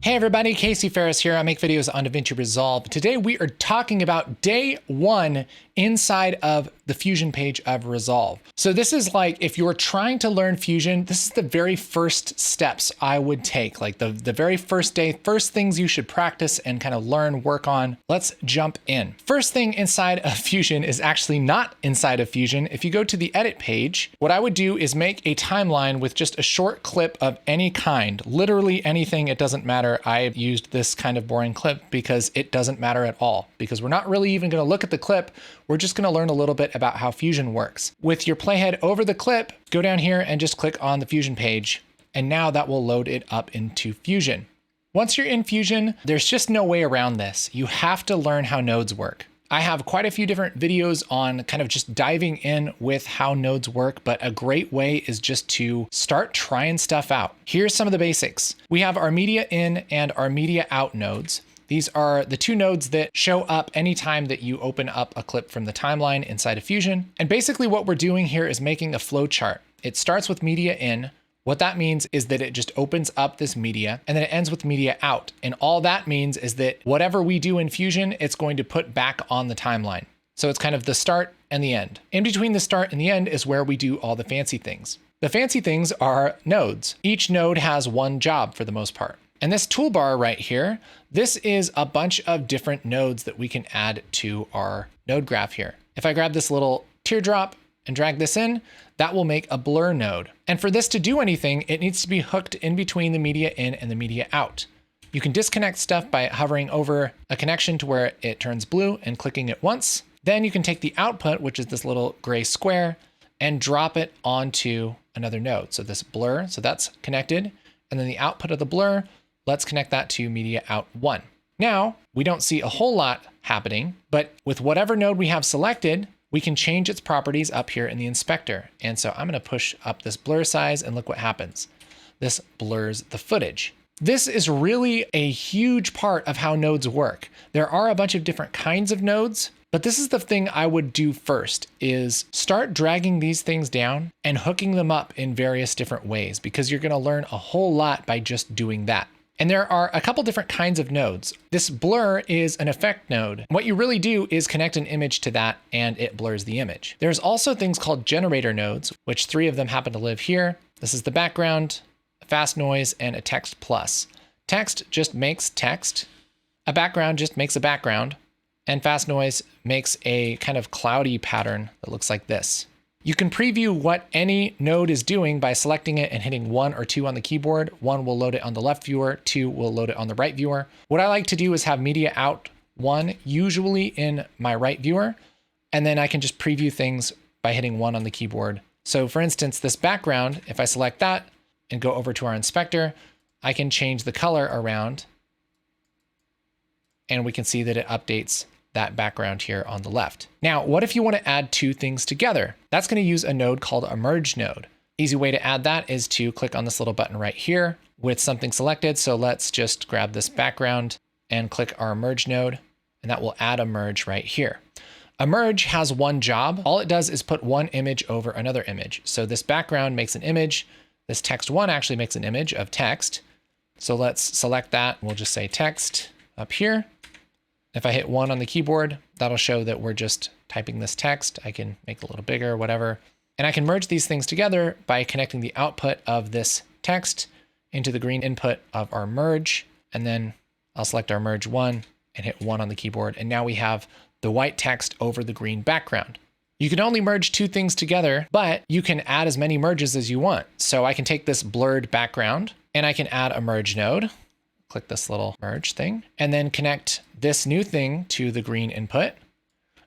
Hey everybody, Casey Faris here. I make videos on DaVinci Resolve. Today we are talking about day one inside of the Fusion page of Resolve. So this is like, if you're trying to learn Fusion, this is the very first steps I would take. Like the very first day, first things you should practice and kind of learn, work on. Let's jump in. First thing inside of Fusion is actually not inside of Fusion. If you go to the edit page, what I would do is make a timeline with just a short clip of any kind, literally anything, it doesn't matter. I used this kind of boring clip because it doesn't matter at all, because we're not really even going to look at the clip. We're just going to learn a little bit about how Fusion works. With your playhead over the clip, go down here and just click on the Fusion page. And now that will load it up into Fusion. Once you're in Fusion, there's just no way around this. You have to learn how nodes work. I have quite a few different videos on kind of just diving in with how nodes work, but a great way is just to start trying stuff out. Here's some of the basics. We have our media in and our media out nodes. These are the two nodes that show up anytime that you open up a clip from the timeline inside of Fusion. And basically what we're doing here is making a flow chart. It starts with media in. What that means is that it just opens up this media and then it ends with media out. And all that means is that whatever we do in Fusion, it's going to put back on the timeline. So it's kind of the start and the end. In between the start and the end is where we do all the fancy things. The fancy things are nodes. Each node has one job for the most part. And this toolbar right here, this is a bunch of different nodes that we can add to our node graph here. If I grab this little teardrop and drag this in, that will make a blur node. And for this to do anything, it needs to be hooked in between the media in and the media out. You can disconnect stuff by hovering over a connection to where it turns blue and clicking it once. Then you can take the output, which is this little gray square, and drop it onto another node. So this blur, so that's connected. And then the output of the blur, let's connect that to media out 1. Now, we don't see a whole lot happening, but with whatever node we have selected, we can change its properties up here in the inspector. And so I'm going to push up this blur size and look what happens. This blurs the footage. This is really a huge part of how nodes work. There are a bunch of different kinds of nodes, but this is the thing I would do first, is start dragging these things down and hooking them up in various different ways, because you're going to learn a whole lot by just doing that. And there are a couple different kinds of nodes. This blur is an effect node. What you really do is connect an image to that and it blurs the image. There's also things called generator nodes, which 3 of them happen to live here. This is the background, a fast noise, and a text plus. Text just makes text. A background just makes a background. And fast noise makes a kind of cloudy pattern that looks like this. You can preview what any node is doing by selecting it and hitting 1 or 2 on the keyboard. 1 will load it on the left viewer, 2 will load it on the right viewer. What I like to do is have media out 1, usually in my right viewer, and then I can just preview things by hitting 1 on the keyboard. So for instance, this background, if I select that and go over to our inspector, I can change the color around and we can see that it updates that background here on the left. Now, what if you want to add 2 things together? That's going to use a node called a merge node. Easy way to add that is to click on this little button right here with something selected. So let's just grab this background and click our merge node, and that will add a merge right here. A merge has one job. All it does is put one image over another image. So this background makes an image. This text 1 actually makes an image of text. So let's select that. We'll just say text up here. If I hit 1 on the keyboard, that'll show that we're just typing this text. I can make it a little bigger, whatever. And I can merge these things together by connecting the output of this text into the green input of our merge. And then I'll select our merge 1 and hit 1 on the keyboard. And now we have the white text over the green background. You can only merge 2 things together, but you can add as many merges as you want. So I can take this blurred background and I can add a merge node. Click this little merge thing, and then connect this new thing to the green input.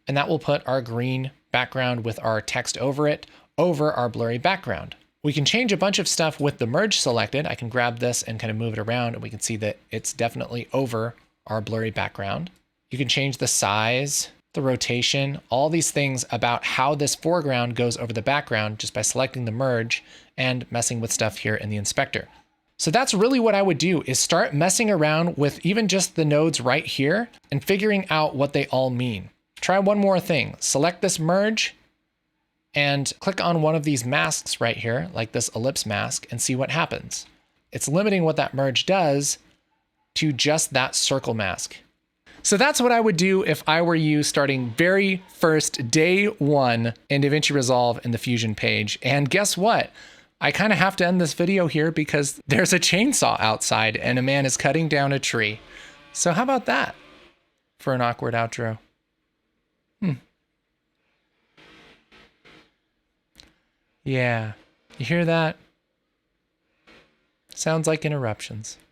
And that will put our green background with our text over it, over our blurry background. We can change a bunch of stuff with the merge selected. I can grab this and kind of move it around, and we can see that it's definitely over our blurry background. You can change the size, the rotation, all these things about how this foreground goes over the background just by selecting the merge and messing with stuff here in the inspector. So that's really what I would do, is start messing around with even just the nodes right here and figuring out what they all mean. Try one more thing. Select this merge and click on one of these masks right here, like this ellipse mask, and see what happens. It's limiting what that merge does to just that circle mask. So that's what I would do if I were you starting very first day one in DaVinci Resolve in the Fusion page. And guess what? I kind of have to end this video here because there's a chainsaw outside and a man is cutting down a tree. So how about that for an awkward outro? Yeah, you hear that? Sounds like interruptions.